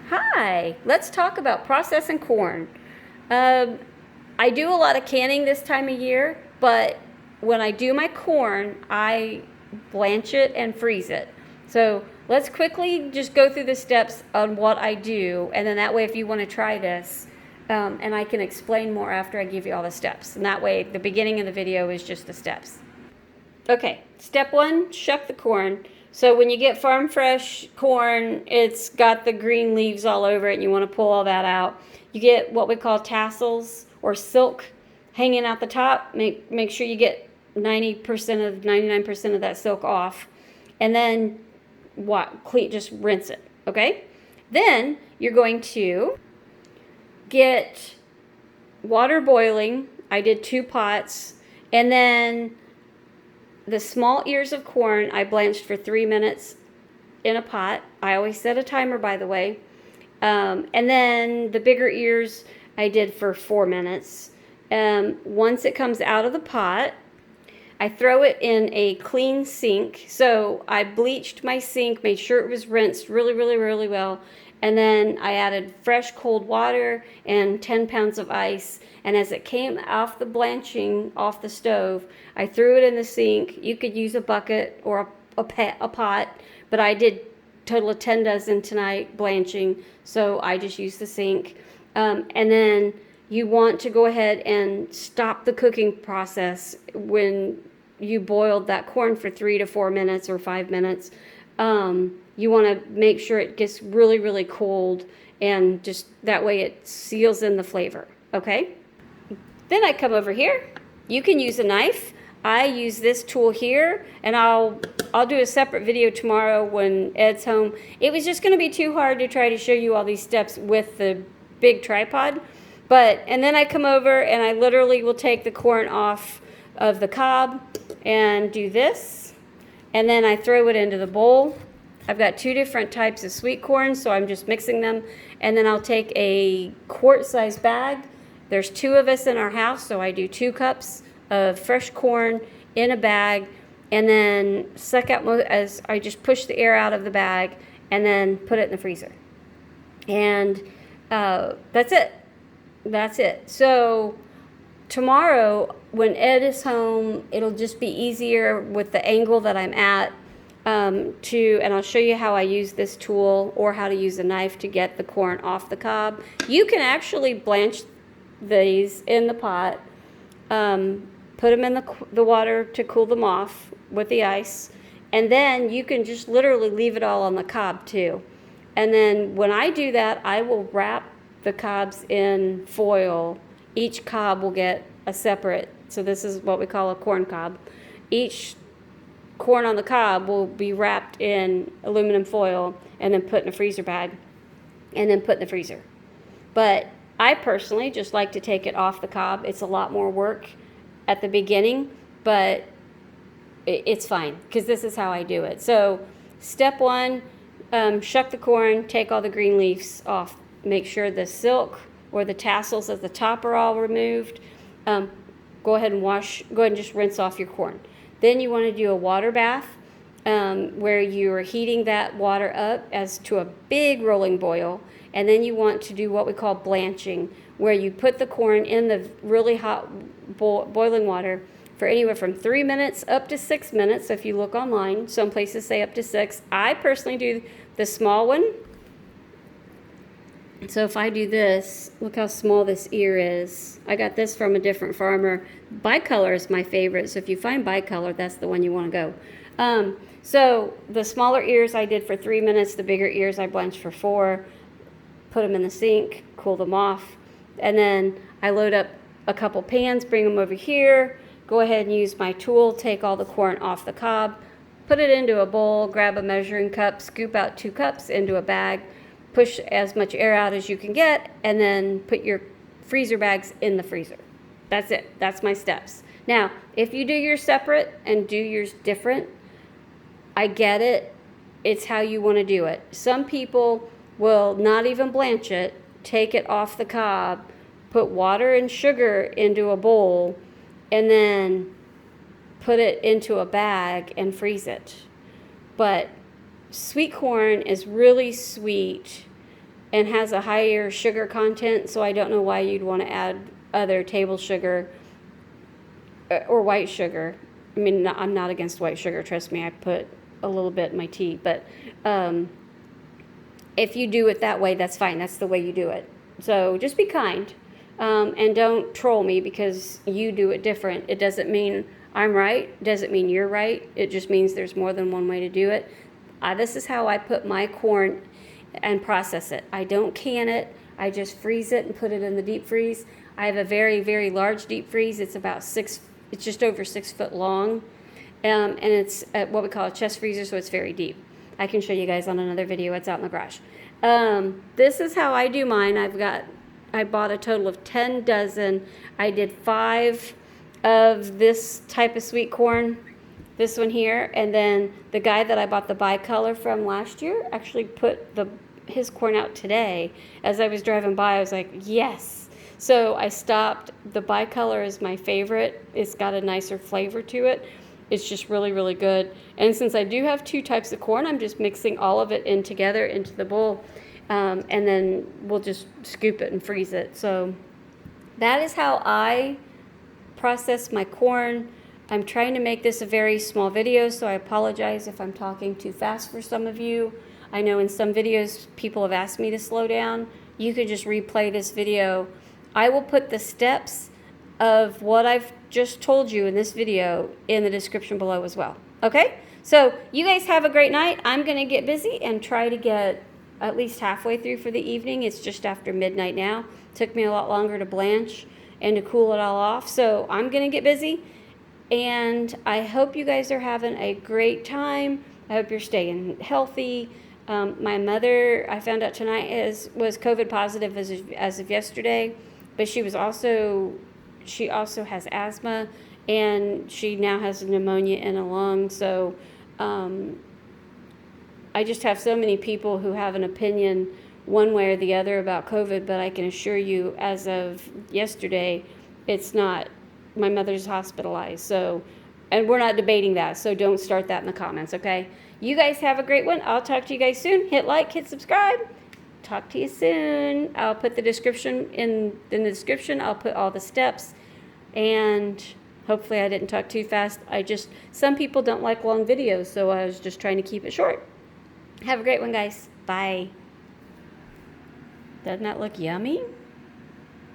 Hi, let's talk about processing corn. I do a lot of canning this time of year, but when I do my corn, I blanch it and freeze it. So let's quickly just go through the steps on what I do, and then that way if you want to try this, and I can explain more after I give you all the steps. And that way the beginning of the video is just the steps. Okay, step one, shuck the corn. So when you get farm fresh corn, it's got the green leaves all over it and you want to pull all that out. You get what we call tassels or silk hanging out the top. Make sure you get 99% of that silk off. And then just rinse it, okay? Then you're going to get water boiling. I did 2 pots, and then the small ears of corn I blanched for 3 minutes in a pot. I always set a timer, by the way. And then the bigger ears I did for 4 minutes. Once it comes out of the pot, I throw it in a clean sink. So I bleached my sink, made sure it was rinsed really, really, really well. And then I added fresh cold water and 10 pounds of ice. And as it came off the blanching off the stove, I threw it in the sink. You could use a bucket or a pot, but I did total of 10 dozen tonight blanching, so I just used the sink. And then you want to go ahead and stop the cooking process when you boiled that corn for 3 to 4 minutes or 5 minutes. You want to make sure it gets really, really cold, and just that way it seals in the flavor, okay? Then I come over here. You can use a knife. I use this tool here, and I'll do a separate video tomorrow when Ed's home. It was just going to be too hard to try to show you all these steps with the big tripod. And then I come over and I literally will take the corn off of the cob and do this. And then I throw it into the bowl. I've got 2 different types of sweet corn, so I'm just mixing them. And then I'll take a quart-sized bag. There's 2 of us in our house, so I do 2 cups of fresh corn in a bag, and then suck out as I just push the air out of the bag, and then put it in the freezer. And that's it. That's it. So tomorrow, when Ed is home, it'll just be easier with the angle that I'm at. And I'll show you how I use this tool or how to use a knife to get the corn off the cob. You can actually blanch these in the pot, put them in the water to cool them off with the ice, and then you can just literally leave it all on the cob too. And then when I do that, I will wrap the cobs in foil. Each cob will get a separate, so this is what we call a corn cob. Each corn on the cob will be wrapped in aluminum foil and then put in a freezer bag and then put in the freezer. But I personally just like to take it off the cob. It's a lot more work at the beginning, but it's fine because this is how I do it. So step 1, shuck the corn, take all the green leaves off. Make sure the silk or the tassels at the top are all removed. Go ahead and just rinse off your corn. Then you want to do a water bath where you are heating that water up as to a big rolling boil. And then you want to do what we call blanching, where you put the corn in the really hot boiling water for anywhere from 3 minutes up to 6 minutes. So if you look online, some places say up to 6. I personally do the small one. So if I do this, look how small this ear is. I got this from a different farmer. Bicolor is my favorite, so if you find bicolor, that's the one you want to go. So the smaller ears I did for 3 minutes, the bigger ears I blanched for 4. Put them in the sink, cool them off, and then I load up a couple pans, bring them over here, go ahead and use my tool, take all the corn off the cob, put it into a bowl, grab a measuring cup, scoop out 2 cups into a bag, push as much air out as you can get, and then put your freezer bags in the freezer. That's it. That's my steps. Now, if you do yours separate and do yours different, I get it. It's how you want to do it. Some people will not even blanch it, take it off the cob, put water and sugar into a bowl, and then put it into a bag and freeze it. But sweet corn is really sweet and has a higher sugar content, so I don't know why you'd want to add other table sugar or white sugar. I mean, I'm not against white sugar, trust me, I put a little bit in my tea, but if you do it that way, that's fine, that's the way you do it. So just be kind, and don't troll me because you do it different. It doesn't mean I'm right, it doesn't mean you're right, it just means there's more than one way to do it. This is how I put my corn and process it. I don't can it, I just freeze it and put it in the deep freeze. I have a very, very large deep freeze. It's just over 6 foot long, and it's what we call a chest freezer, so it's very deep. I can show you guys on another video. It's out in the garage. This is how I do mine. I bought a total of 10 dozen. I did 5 of this type of sweet corn, this one here, and then the guy that I bought the bicolor from last year actually put his corn out today. As I was driving by, I was like, yes. So I stopped. The bicolor is my favorite. It's got a nicer flavor to it. It's just really, really good. And since I do have 2 types of corn, I'm just mixing all of it in together into the bowl, and then we'll just scoop it and freeze it. So that is how I process my corn. I'm trying to make this a very small video, so I apologize if I'm talking too fast for some of you. I know in some videos people have asked me to slow down. You could just replay this video. I will put the steps of what I've just told you in this video in the description below as well. Okay? So you guys have a great night. I'm going to get busy and try to get at least halfway through for the evening. It's just after midnight now. Took me a lot longer to blanch and to cool it all off. So I'm going to get busy. And I hope you guys are having a great time. I hope you're staying healthy. My mother, I found out tonight, was COVID positive as of yesterday, but she also has asthma, and she now has pneumonia in a lung. So I just have so many people who have an opinion one way or the other about COVID, but I can assure you, as of yesterday, it's not. My mother's hospitalized, so, and we're not debating that, so don't start that in the comments, okay? You guys have a great one. I'll talk to you guys soon. Hit like, hit subscribe. Talk to you soon. I'll put the description in the description. I'll put all the steps, and hopefully I didn't talk too fast. Some people don't like long videos, so I was just trying to keep it short. Have a great one, guys. Bye. Doesn't that look yummy?